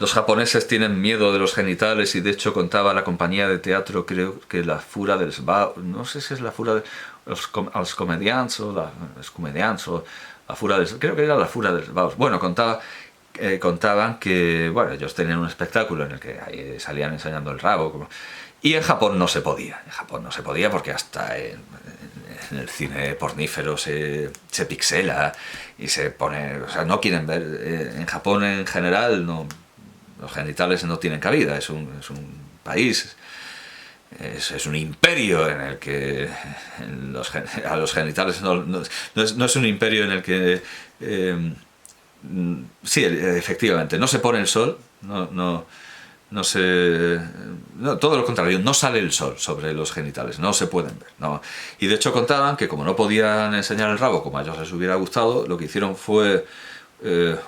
Los japoneses tienen miedo de los genitales y de hecho contaba la compañía de teatro, creo que la Fura dels Baus, no sé si es la Fura de los comedians o los comedians o la Fura dels, creo que era la Fura dels Baus. Bueno, contaban que, bueno, ellos tenían un espectáculo en el que ahí salían enseñando el rabo, y en Japón no se podía. En Japón no se podía porque hasta en el cine pornífero se pixela y se pone, o sea, no quieren ver, en Japón en general no, los genitales no tienen cabida, es un país, es un imperio en el que a los genitales no es un imperio en el que sí, efectivamente, no se pone el sol, no se, no, todo lo contrario, no sale el sol sobre los genitales, no se pueden ver, no. Y de hecho contaban que como no podían enseñar el rabo como a ellos les hubiera gustado, lo que hicieron fue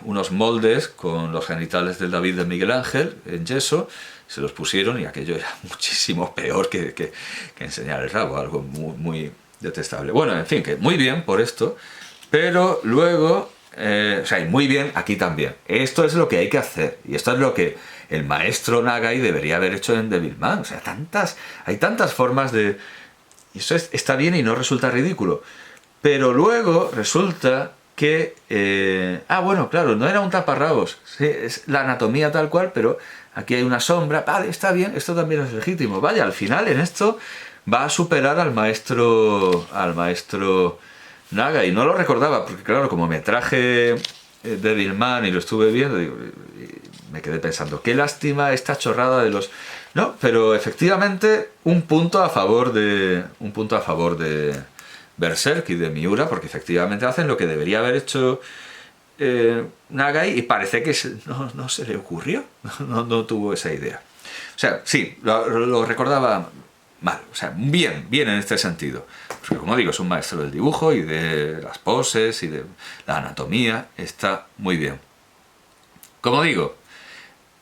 unos moldes con los genitales del David de Miguel Ángel en yeso, se los pusieron y aquello era muchísimo peor que enseñar el rabo, algo muy, muy detestable. Bueno, en fin, que muy bien por esto, pero luego, o sea, y muy bien aquí también. Esto es lo que hay que hacer y esto es lo que el maestro Nagai debería haber hecho en Devilman. O sea, hay tantas formas de... Y eso está bien y no resulta ridículo. Pero luego resulta que... bueno, claro, no era un taparrabos. Sí, es la anatomía tal cual, pero aquí hay una sombra. Vale, está bien, esto también es legítimo. Vaya, al final en esto va a superar al maestro Nagai. No lo recordaba, porque claro, como me traje Devilman y lo estuve viendo, digo, me quedé pensando, qué lástima esta chorrada de los... No, pero efectivamente un punto a favor de Berserk y de Miura, porque efectivamente hacen lo que debería haber hecho Nagai y parece que no se le ocurrió, no tuvo esa idea. O sea, sí, lo recordaba mal, o sea, bien en este sentido. Porque como digo, es un maestro del dibujo y de las poses y de la anatomía, está muy bien. Como digo,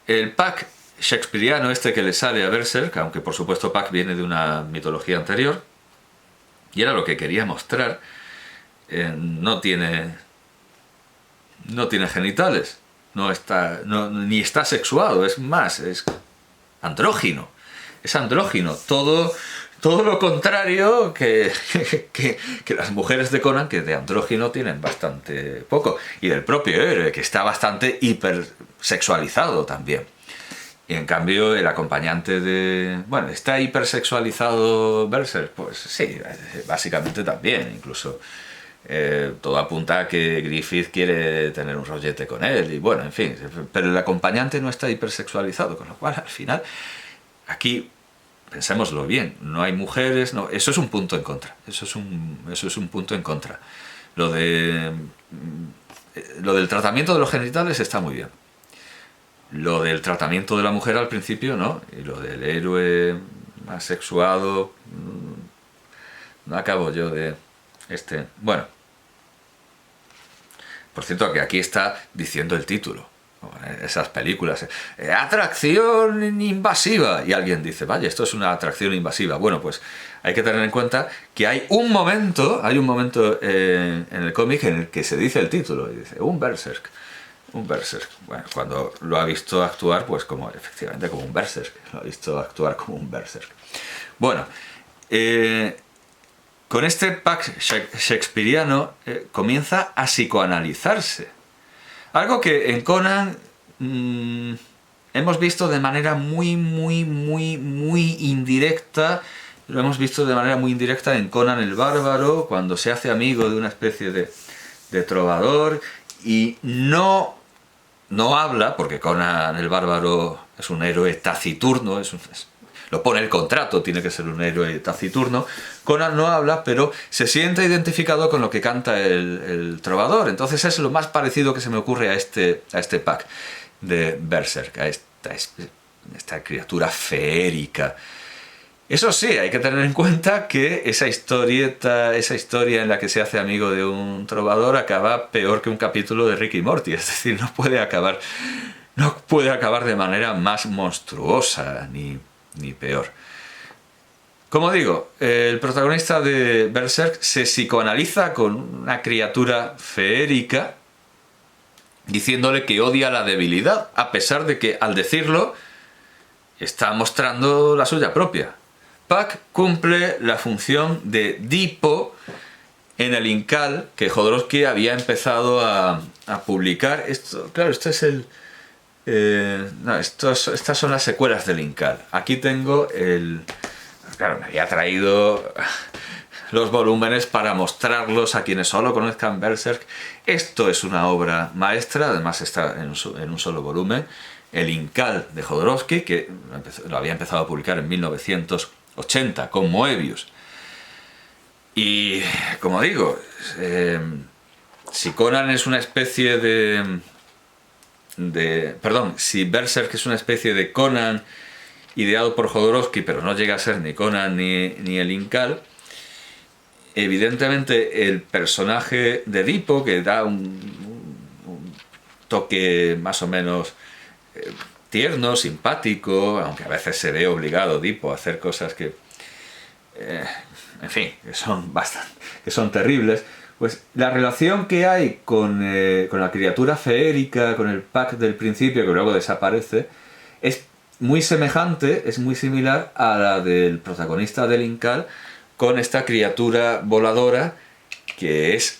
el pack shakespeariano este que le sale a Berserk, aunque por supuesto Pac viene de una mitología anterior, y era lo que quería mostrar, no tiene genitales, ni está sexuado, es más, es andrógino, todo lo contrario que las mujeres de Conan, que de andrógino tienen bastante poco, y del propio héroe, que está bastante hipersexualizado también. Y en cambio el acompañante de... Bueno, ¿está hipersexualizado Berserk? Pues sí, básicamente también, incluso todo apunta a que Griffith quiere tener un rollete con él, y bueno, en fin, pero el acompañante no está hipersexualizado, con lo cual al final, aquí, pensémoslo bien, no hay mujeres, no, eso es un punto en contra, eso es un punto en contra. Lo del tratamiento de los genitales está muy bien. Lo del tratamiento de la mujer al principio, ¿no? Y lo del héroe asexuado, no acabo yo de... Bueno, por cierto, que aquí está diciendo el título. Esas películas. Atracción invasiva. Y alguien dice, vaya, esto es una atracción invasiva. Bueno, pues hay que tener en cuenta que hay un momento en el cómic en el que se dice el título. Y dice, un Berserk. Bueno, cuando lo ha visto actuar, pues efectivamente como un Berserk. Lo ha visto actuar como un Berserk. Bueno, con este pack shakespeariano comienza a psicoanalizarse. Algo que en Conan hemos visto de manera muy indirecta. Lo hemos visto de manera muy indirecta en Conan el Bárbaro, cuando se hace amigo de una especie de trovador y no habla, porque Conan el Bárbaro es un héroe taciturno, lo pone el contrato, tiene que ser un héroe taciturno. Conan no habla, pero se siente identificado con lo que canta el trovador. Entonces es lo más parecido que se me ocurre a este pack de Berserk, a esta criatura feérica. Eso sí, hay que tener en cuenta que esa historia en la que se hace amigo de un trovador acaba peor que un capítulo de Rick y Morty, es decir, no puede acabar de manera más monstruosa ni peor. Como digo, el protagonista de Berserk se psicoanaliza con una criatura feérica diciéndole que odia la debilidad, a pesar de que al decirlo está mostrando la suya propia. Puck cumple la función de Dipo en el Incal que Jodorowsky había empezado a publicar. Esto, claro, esto es el... estas son las secuelas del Incal. Aquí tengo el... Claro, me había traído los volúmenes para mostrarlos a quienes solo conozcan Berserk. Esto es una obra maestra, además está en un solo volumen. El Incal de Jodorowsky, que lo había empezado a publicar en 1980 con Moebius. Y, como digo, si Conan es una especie perdón, si Berserk es una especie de Conan ideado por Jodorowsky, pero no llega a ser ni Conan ni el Incal, evidentemente el personaje de Dipo, que da un toque más o menos tierno, simpático, aunque a veces se ve obligado Dipo a hacer cosas que, en fin, que son terribles, pues la relación que hay con la criatura feérica, con el Puck del principio, que luego desaparece, es muy semejante, es muy similar a la del protagonista del Incal, con esta criatura voladora que es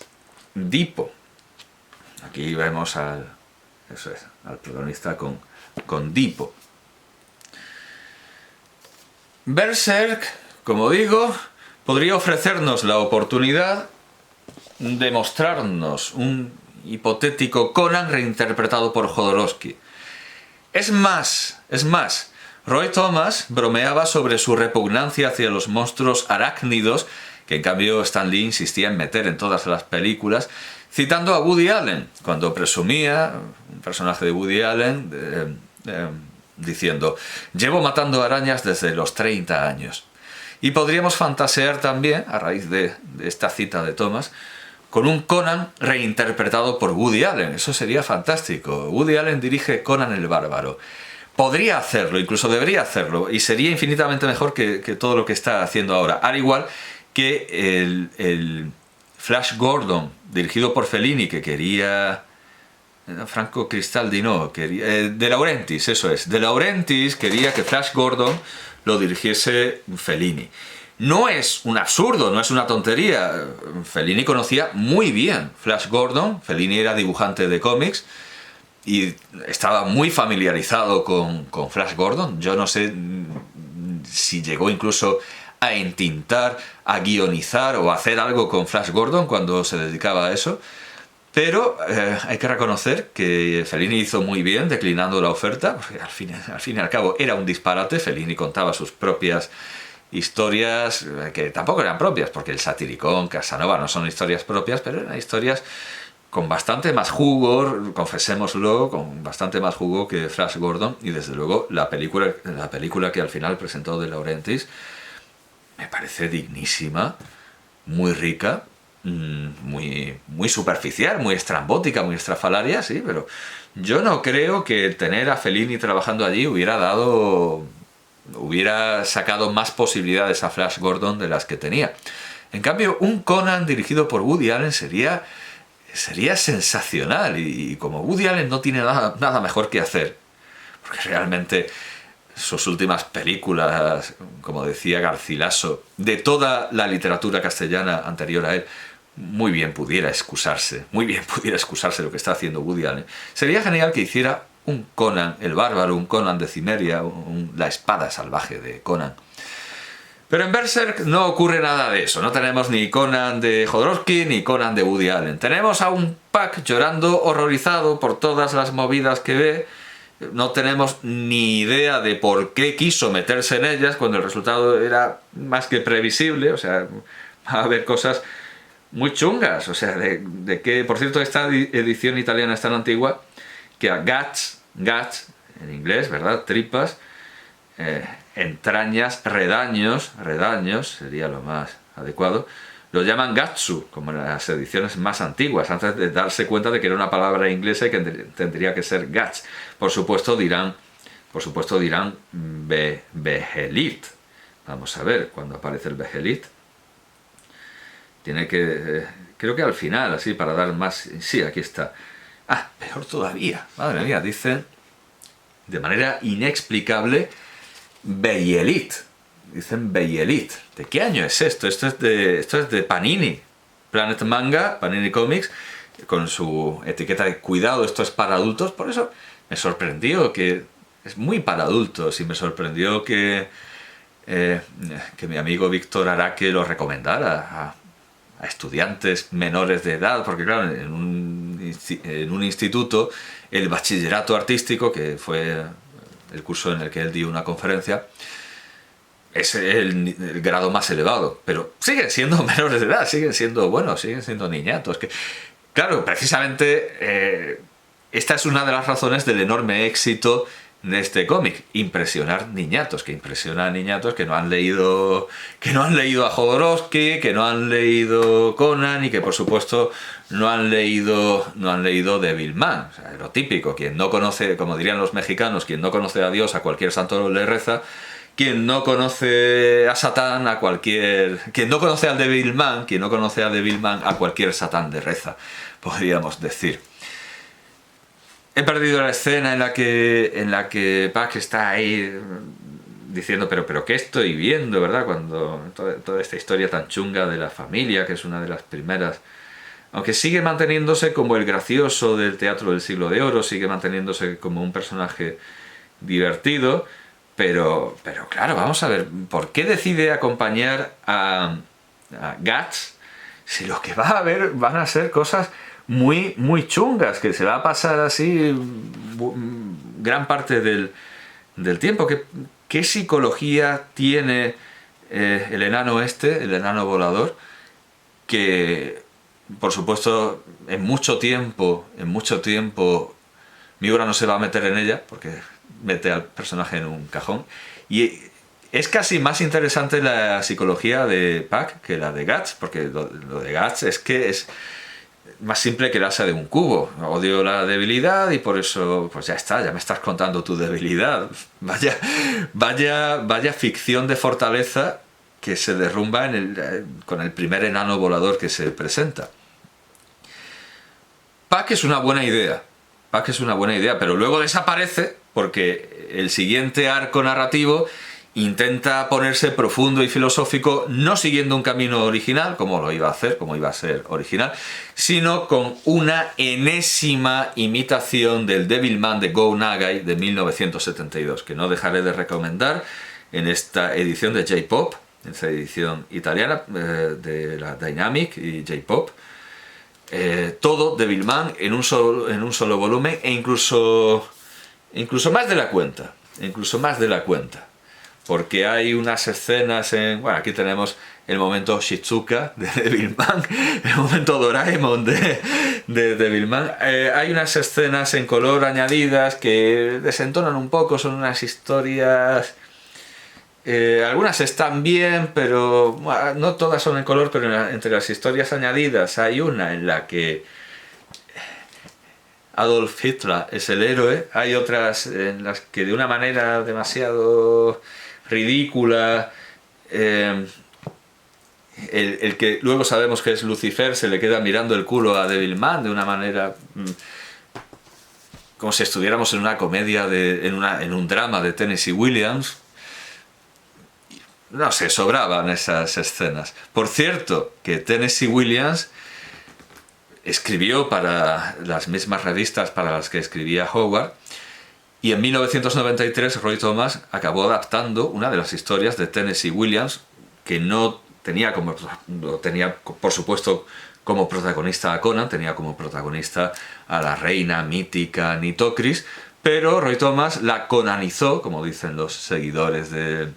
Dipo. Aquí vemos al protagonista con Dipo. Berserk, como digo, podría ofrecernos la oportunidad de mostrarnos un hipotético Conan reinterpretado por Jodorowsky. Es más, Roy Thomas bromeaba sobre su repugnancia hacia los monstruos arácnidos, que en cambio Stan Lee insistía en meter en todas las películas, citando a Woody Allen, cuando presumía, un personaje de Woody Allen, diciendo: llevo matando arañas desde los 30 años. Y podríamos fantasear también, a raíz de esta cita de Thomas, con un Conan reinterpretado por Woody Allen. Eso sería fantástico. Woody Allen dirige Conan el Bárbaro. Podría hacerlo, incluso debería hacerlo, y sería infinitamente mejor que todo lo que está haciendo ahora. Al igual que el Flash Gordon, dirigido por Fellini, que quería... Franco Cristaldi no, quería, De Laurentiis, eso es. De Laurentiis quería que Flash Gordon lo dirigiese Fellini. No es un absurdo, no es una tontería. Fellini conocía muy bien Flash Gordon. Fellini era dibujante de cómics y estaba muy familiarizado con Flash Gordon. Yo no sé si llegó incluso a entintar, a guionizar o a hacer algo con Flash Gordon cuando se dedicaba a eso. Pero hay que reconocer que Fellini hizo muy bien declinando la oferta, porque al fin y al cabo era un disparate. Fellini contaba sus propias historias, que tampoco eran propias, porque el Satiricón, Casanova no son historias propias, pero eran historias con bastante más jugo, confesémoslo, con bastante más jugo que Flash Gordon. Y desde luego la película que al final presentó De Laurentiis me parece dignísima, muy rica, muy superficial, muy estrambótica, muy estrafalaria, sí, pero yo no creo que tener a Fellini trabajando allí hubiera sacado más posibilidades a Flash Gordon de las que tenía. En cambio, un Conan dirigido por Woody Allen sería sensacional, y como Woody Allen no tiene nada mejor que hacer, porque realmente sus últimas películas, como decía Garcilaso, de toda la literatura castellana anterior a él, muy bien pudiera excusarse lo que está haciendo Woody Allen. Sería genial que hiciera un Conan el Bárbaro, un Conan de Cimmeria, la espada salvaje de Conan. Pero en Berserk no ocurre nada de eso. No tenemos ni Conan de Jodorowsky ni Conan de Woody Allen. Tenemos a un Puck llorando horrorizado por todas las movidas que ve. No tenemos ni idea de por qué quiso meterse en ellas cuando el resultado era más que previsible. O sea, va a haber cosas muy chungas. O sea, de que, por cierto, esta edición italiana es tan antigua que a guts, en inglés, ¿verdad? Tripas, entrañas, redaños sería lo más adecuado, lo llaman gatsu, como en las ediciones más antiguas, antes de darse cuenta de que era una palabra inglesa y que tendría que ser guts. Por supuesto dirán Behelit. Vamos a ver cuando aparece el Behelit. Tiene que... creo que al final, así para dar más... Sí, aquí está. Peor todavía, madre mía, dicen de manera inexplicable Beyelit. Dicen Beyelit. ¿De qué año es esto? Esto es de Panini. Planet Manga, Panini Comics, con su etiqueta de cuidado, esto es para adultos. Por eso me sorprendió que es muy para adultos y me sorprendió que mi amigo Víctor Araque lo recomendara a estudiantes menores de edad, porque claro, en un instituto, el bachillerato artístico, que fue el curso en el que él dio una conferencia, es el grado más elevado, pero siguen siendo menores de edad, siguen siendo niñatos. Claro, precisamente esta es una de las razones del enorme éxito de este cómic, impresionar niñatos, que impresiona a niñatos que no han leído a Jodorowsky, que no han leído Conan y que por supuesto no han leído Devilman. O sea, lo típico, quien no conoce, como dirían los mexicanos, quien no conoce a Dios a cualquier santo le reza, quien no conoce a Satán quien no conoce al Devilman, a cualquier Satán le reza, podríamos decir. He perdido la escena en la que Puck está ahí diciendo, pero ¿qué estoy viendo, verdad? Cuando toda esta historia tan chunga de la familia, que es una de las primeras, aunque sigue manteniéndose como el gracioso del teatro del siglo de oro, sigue manteniéndose como un personaje divertido, pero claro, vamos a ver, ¿por qué decide acompañar a Guts si lo que va a ver van a ser cosas muy, muy chungas, que se va a pasar así gran parte del tiempo? ¿Qué psicología tiene el enano volador, que por supuesto en mucho tiempo Miura no se va a meter en ella, porque mete al personaje en un cajón, y es casi más interesante la psicología de Puck que la de Guts, porque lo de Guts es que es más simple que el asa de un cubo. Odio la debilidad y por eso, pues ya está, ya me estás contando tu debilidad. Vaya ficción de fortaleza que se derrumba con el primer enano volador que se presenta. Puck es una buena idea, pero luego desaparece porque el siguiente arco narrativo intenta ponerse profundo y filosófico, no siguiendo un camino original, como iba a ser original, sino con una enésima imitación del Devilman de Go Nagai de 1972, que no dejaré de recomendar en esta edición de J-Pop, en esta edición italiana de la Dynamic y J-Pop. Todo Devilman en un solo volumen, e incluso más de la cuenta. Porque hay unas escenas aquí tenemos el momento Shizuka de Devilman, el momento Doraemon de Devilman. Hay unas escenas en color añadidas que desentonan un poco, son unas historias... algunas están bien, pero no todas son en color, pero entre las historias añadidas hay una en la que Adolf Hitler es el héroe, hay otras en las que de una manera demasiado ridícula el que luego sabemos que es Lucifer se le queda mirando el culo a Devilman de una manera como si estuviéramos en una comedia en un drama de Tennessee Williams. No sé, sobraban esas escenas. Por cierto, que Tennessee Williams escribió para las mismas revistas para las que escribía Howard, y en 1993 Roy Thomas acabó adaptando una de las historias de Tennessee Williams, que no tenía por supuesto como protagonista a Conan, tenía como protagonista a la reina mítica Nitocris, pero Roy Thomas la conanizó, como dicen los seguidores de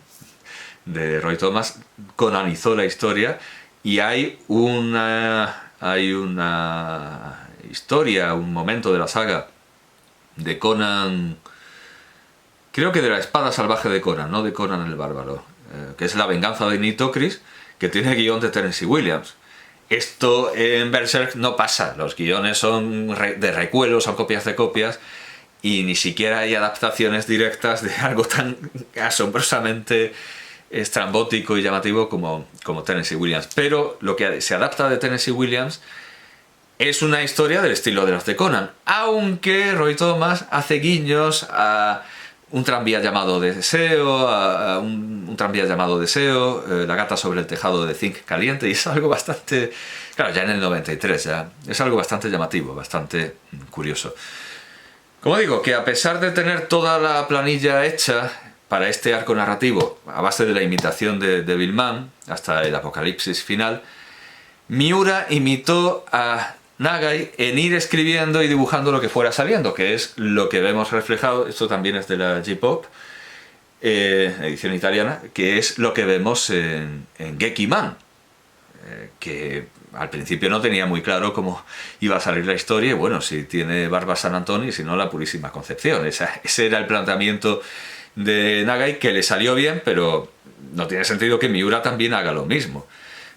Roy Thomas, conanizó la historia, y hay una historia, un momento de la saga de Conan, creo que de la espada salvaje de Conan, no de Conan el bárbaro, que es la venganza de Nitocris, que tiene guión de Tennessee Williams. Esto en Berserk no pasa, los guiones son de recuelos, son copias de copias, y ni siquiera hay adaptaciones directas de algo tan asombrosamente estrambótico y llamativo como Tennessee Williams. Pero lo que se adapta de Tennessee Williams es una historia del estilo de las de Conan, aunque Roy Thomas hace guiños a un tranvía llamado Deseo, a un tranvía llamado Deseo, La gata sobre el tejado de zinc caliente, y es algo bastante, claro, ya en el 93, ya es algo bastante llamativo, bastante curioso. Como digo, que a pesar de tener toda la planilla hecha para este arco narrativo, a base de la imitación de Devilman hasta el apocalipsis final, Miura imitó a Nagai en ir escribiendo y dibujando lo que fuera saliendo, que es lo que vemos reflejado, esto también es de la J-Pop, edición italiana, que es lo que vemos en Gekiman, que al principio no tenía muy claro cómo iba a salir la historia, y bueno, si tiene barba San Antonio y si no la Purísima Concepción. Ese era el planteamiento de Nagai, que le salió bien, pero no tiene sentido que Miura también haga lo mismo.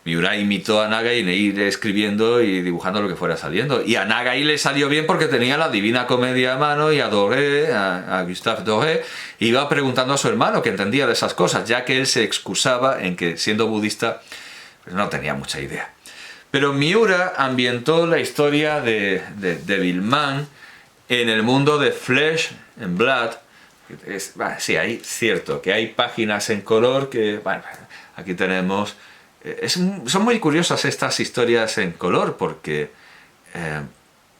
Miura imitó a Nagai en ir escribiendo y dibujando lo que fuera saliendo, y a Nagai le salió bien porque tenía la Divina Comedia a mano, y a Doré, a Gustave Doré, iba preguntando a su hermano que entendía de esas cosas, ya que él se excusaba en que, siendo budista, pues no tenía mucha idea. Pero Miura ambientó la historia de Devilman en el mundo de Flesh and Blood. Sí, hay cierto que hay páginas en color que, bueno, aquí tenemos. Son muy curiosas estas historias en color, porque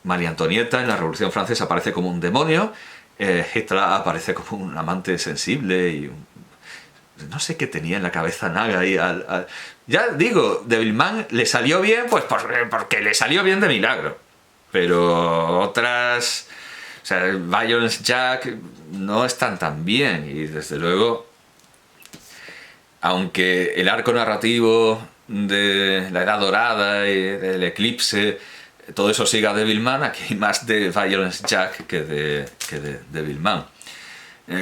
María Antonieta en la Revolución Francesa aparece como un demonio, Hitler aparece como un amante sensible y no sé qué tenía en la cabeza Nagai. Ya digo, Devilman le salió bien, pues porque le salió bien de milagro. Pero otras, o sea, Violence Jack no están tan bien. Y desde luego, aunque el arco narrativo de la Edad Dorada y del Eclipse, todo eso siga Devilman, aquí hay más de Violence Jack que de Devilman.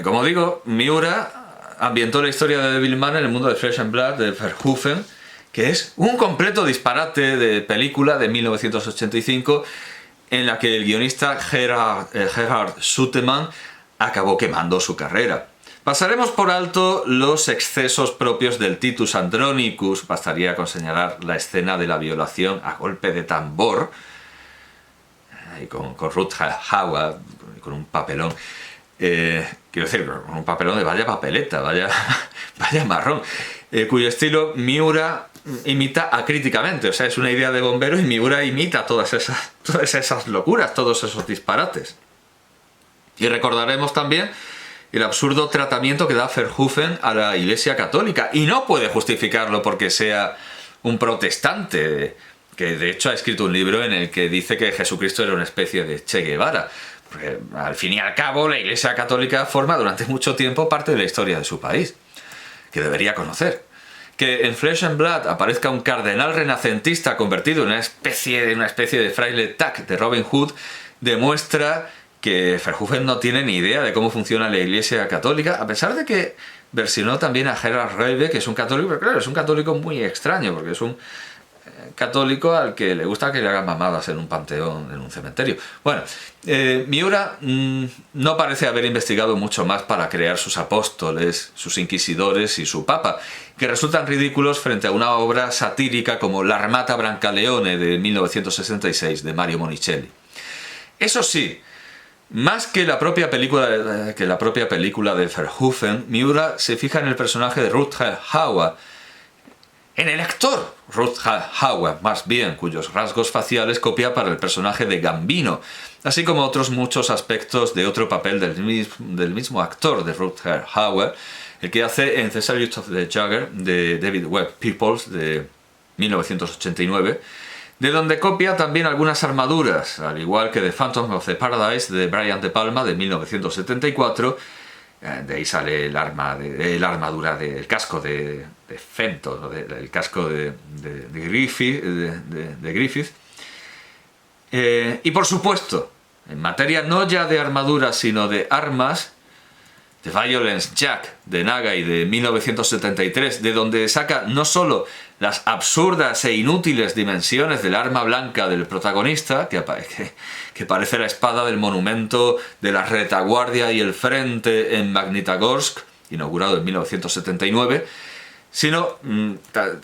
Como digo, Miura ambientó la historia de Devilman en el mundo de Flesh and Blood de Verhoeven, que es un completo disparate de película de 1985, en la que el guionista Gerhard Suteman acabó quemando su carrera. Pasaremos por alto los excesos propios del Titus Andronicus, bastaría con señalar la escena de la violación a golpe de tambor, y con Ruth Hauer, con un papelón. Quiero decir, con un papelón de vaya papeleta, vaya marrón, cuyo estilo Miura imita acríticamente. O sea, es una idea de bombero y Miura imita todas esas locuras, todos esos disparates. Y recordaremos también el absurdo tratamiento que da Verhoeven a la Iglesia Católica, y no puede justificarlo porque sea un protestante, que de hecho ha escrito un libro en el que dice que Jesucristo era una especie de Che Guevara. Porque al fin y al cabo la Iglesia Católica forma durante mucho tiempo parte de la historia de su país, que debería conocer. Que en Flesh and Blood aparezca un cardenal renacentista convertido en una especie de fraile Tuck de Robin Hood demuestra que Verhoeven no tiene ni idea de cómo funciona la Iglesia Católica, a pesar de que versionó también a Gerhard Reibbe, que es un católico, pero claro, es un católico muy extraño, porque es un católico al que le gusta que le hagan mamadas en un panteón, en un cementerio. Bueno, Miura no parece haber investigado mucho más para crear sus apóstoles, sus inquisidores y su papa, que resultan ridículos frente a una obra satírica como L'Armata Brancaleone de 1966 de Mario Monicelli. Eso sí, más que la propia película de Verhoeven, Miura se fija en el personaje de Rutger Hauer, en el actor Rutger Hauer, más bien, cuyos rasgos faciales copia para el personaje de Gambino, así como otros muchos aspectos de otro papel del mismo actor de Rutger Hauer, el que hace en The Salute of the Jagger de David Webb Peoples de 1989, de donde copia también algunas armaduras, al igual que The Phantom of the Paradise de Brian De Palma de 1974. De ahí sale el armadura del casco de Fenton, ¿no? El casco de Griffith. Y por supuesto, en materia no ya de armaduras, sino de armas, The Violence Jack de Nagai de 1973, de donde saca no solo las absurdas e inútiles dimensiones del arma blanca del protagonista, que parece la espada del monumento de la retaguardia y el frente en Magnitogorsk, inaugurado en 1979, sino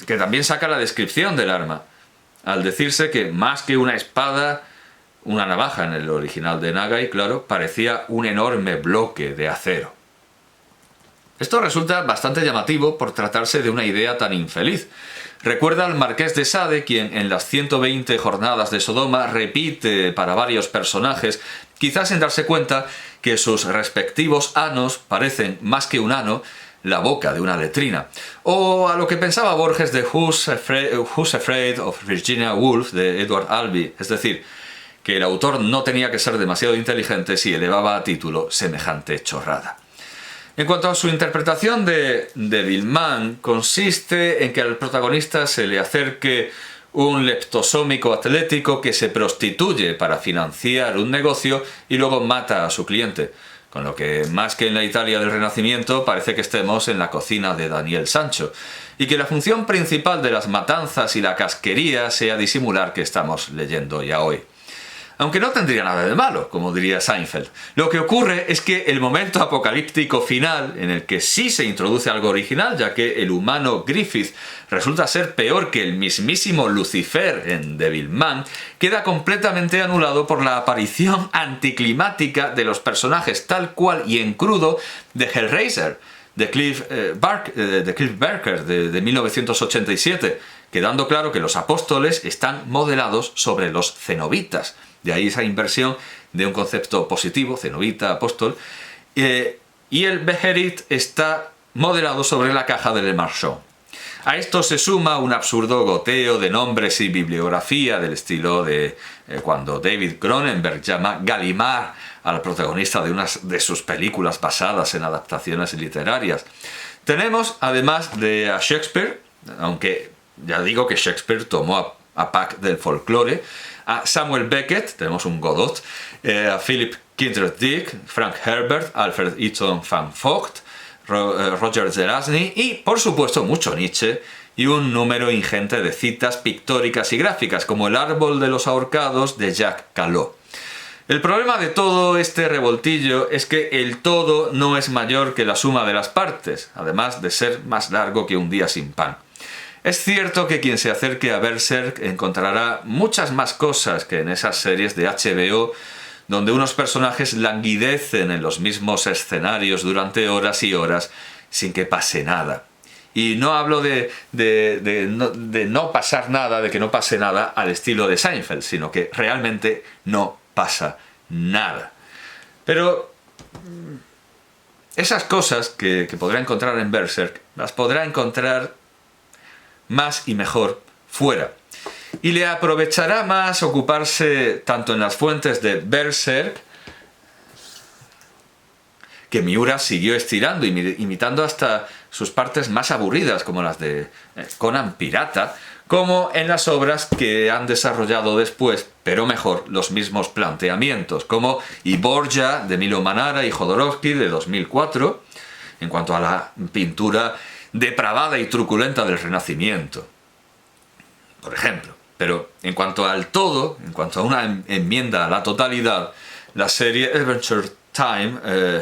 que también saca la descripción del arma. al decirse que más que una espada, una navaja en el original de Nagai, claro, parecía un enorme bloque de acero. Esto resulta bastante llamativo por tratarse de una idea tan infeliz. Recuerda al Marqués de Sade, quien en las 120 jornadas de Sodoma repite para varios personajes, quizás sin darse cuenta que sus respectivos anos parecen, más que un ano, la boca de una letrina. O a lo que pensaba Borges de Who's Afraid of Virginia Woolf de Edward Albee, es decir, que el autor no tenía que ser demasiado inteligente si elevaba a título semejante chorrada. En cuanto a su interpretación de Devilman, consiste en que al protagonista se le acerque un leptosómico atlético que se prostituye para financiar un negocio y luego mata a su cliente. Con lo que, más que en la Italia del Renacimiento, parece que estemos en la cocina de Daniel Sancho, y que la función principal de las matanzas y la casquería sea disimular que estamos leyendo ya hoy. Aunque no tendría nada de malo, como diría Seinfeld. Lo que ocurre es que el momento apocalíptico final, en el que sí se introduce algo original, ya que el humano Griffith resulta ser peor que el mismísimo Lucifer en Devilman, queda completamente anulado por la aparición anticlimática de los personajes tal cual y en crudo de Hellraiser, de Cliff Barker de 1987, quedando claro que los apóstoles están modelados sobre los cenobitas. De ahí esa inversión de un concepto positivo, cenobita, apóstol, y el Beherit está modelado sobre la caja de Le Marchand. A esto se suma un absurdo goteo de nombres y bibliografía del estilo de cuando David Cronenberg llama Gallimard al protagonista de una de sus películas basadas en adaptaciones literarias. Tenemos, además de a Shakespeare, aunque ya digo que Shakespeare tomó a Puck del folclore, a Samuel Beckett, tenemos un Godot, a Philip Kindred Dick, Frank Herbert, Alfred Eaton Van Vogt, Roger Zelazny y, por supuesto, mucho Nietzsche y un número ingente de citas pictóricas y gráficas, como El árbol de los ahorcados de Jacques Callot. El problema de todo este revoltillo es que el todo no es mayor que la suma de las partes, además de ser más largo que un día sin pan. Es cierto que quien se acerque a Berserk encontrará muchas más cosas que en esas series de HBO, donde unos personajes languidecen en los mismos escenarios durante horas y horas sin que pase nada. Y no hablo de no pasar nada, de que no pase nada al estilo de Seinfeld, sino que realmente no pasa nada. Pero esas cosas que podrá encontrar en Berserk, las podrá encontrar más y mejor fuera. Y le aprovechará más ocuparse tanto en las fuentes de Berserk, que Miura siguió estirando, imitando hasta sus partes más aburridas, como las de Conan Pirata, como en las obras que han desarrollado después, pero mejor, los mismos planteamientos, como I Borgia de Milo Manara y Jodorowsky de 2004, en cuanto a la pintura depravada y truculenta del Renacimiento, por ejemplo. Pero en cuanto al todo, en cuanto a una enmienda a la totalidad, la serie Adventure Time,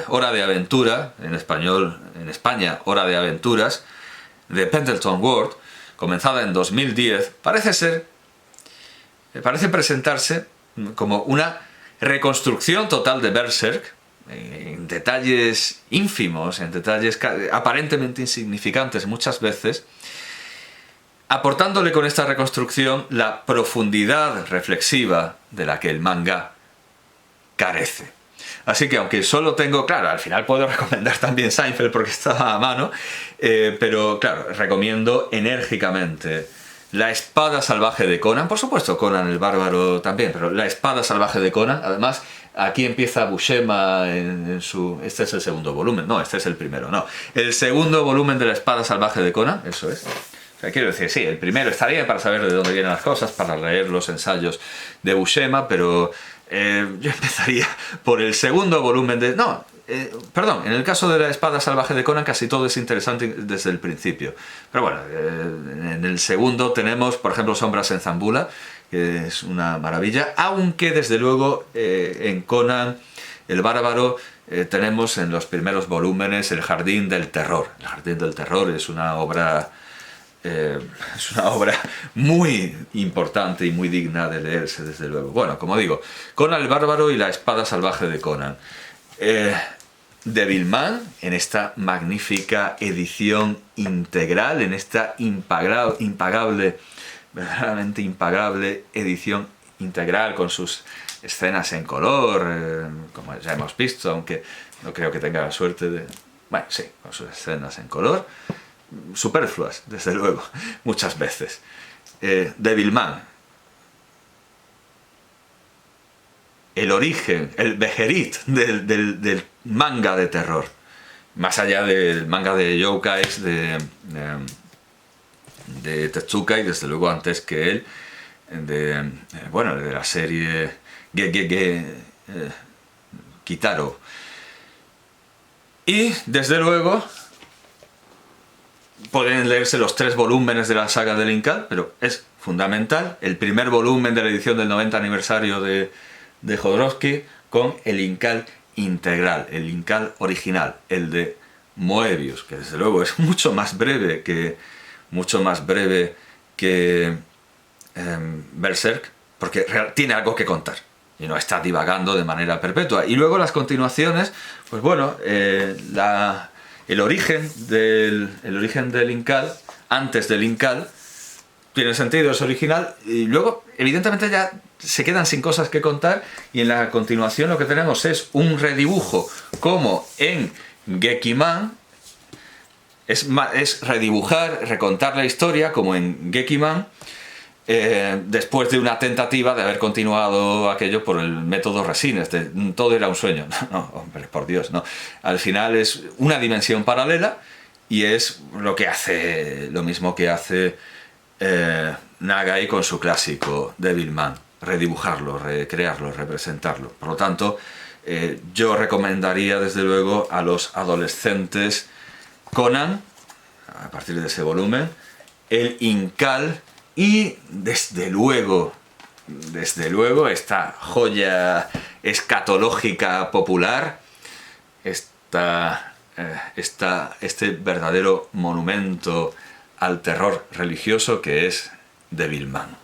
Hora de Aventura, en español, en España, Hora de Aventuras, de Pendleton Ward, comenzada en 2010, parece presentarse como una reconstrucción total de Berserk, en detalles ínfimos, en detalles aparentemente insignificantes muchas veces, aportándole con esta reconstrucción la profundidad reflexiva de la que el manga carece. Así que aunque solo tengo, claro, al final puedo recomendar también Seinfeld porque está a mano, pero claro, recomiendo enérgicamente La espada salvaje de Conan, por supuesto Conan el bárbaro también, pero La espada salvaje de Conan, además aquí empieza Buscema en su... Este es el segundo volumen, no, este es el primero, no. El segundo volumen de La espada salvaje de Conan, eso es. O sea, quiero decir, sí, el primero está bien para saber de dónde vienen las cosas, para leer los ensayos de Buscema, pero yo empezaría por el segundo volumen de... No, perdón, en el caso de La espada salvaje de Conan casi todo es interesante desde el principio. Pero bueno, en el segundo tenemos, por ejemplo, Sombras en Zambula, que es una maravilla, aunque desde luego en Conan el bárbaro tenemos en los primeros volúmenes El jardín del terror. El jardín del terror es una obra es una obra muy importante y muy digna de leerse, desde luego. Bueno, como digo, Conan el Bárbaro y la espada salvaje de Conan. Devilman, en esta magnífica edición integral, en esta impagable, verdaderamente impagable edición integral, con sus escenas en color, como ya hemos visto, aunque no creo que tenga la suerte de... Bueno, sí, con sus escenas en color, superfluas, desde luego, muchas veces. Devilman, el origen, el Beherit del manga de terror, más allá del manga de youkais de Tezuka, y desde luego antes que él, de la serie Kitaro. Y desde luego pueden leerse los 3 volúmenes de la saga del Incal, pero es fundamental el primer volumen de la edición del 90 aniversario de Jodorowsky, con el Incal integral, el Incal original, el de Moebius, que desde luego es mucho más breve que Berserk, porque tiene algo que contar y no está divagando de manera perpetua. Y luego las continuaciones, pues bueno, el origen del Incal, antes del Incal, tiene sentido, es original, y luego evidentemente ya se quedan sin cosas que contar, y en la continuación lo que tenemos es un redibujo, como en Gekiman, es redibujar, recontar la historia, como en Gekiman, después de una tentativa de haber continuado aquello por el método Resines, todo era un sueño. No, hombre, por Dios, no. Al final es una dimensión paralela, y es lo mismo que hace Nagai con su clásico Devilman, redibujarlo, recrearlo, representarlo. Por lo tanto, yo recomendaría desde luego a los adolescentes Conan, a partir de ese volumen, el Incal, y desde luego esta joya escatológica popular, este verdadero monumento al terror religioso que es Devilman.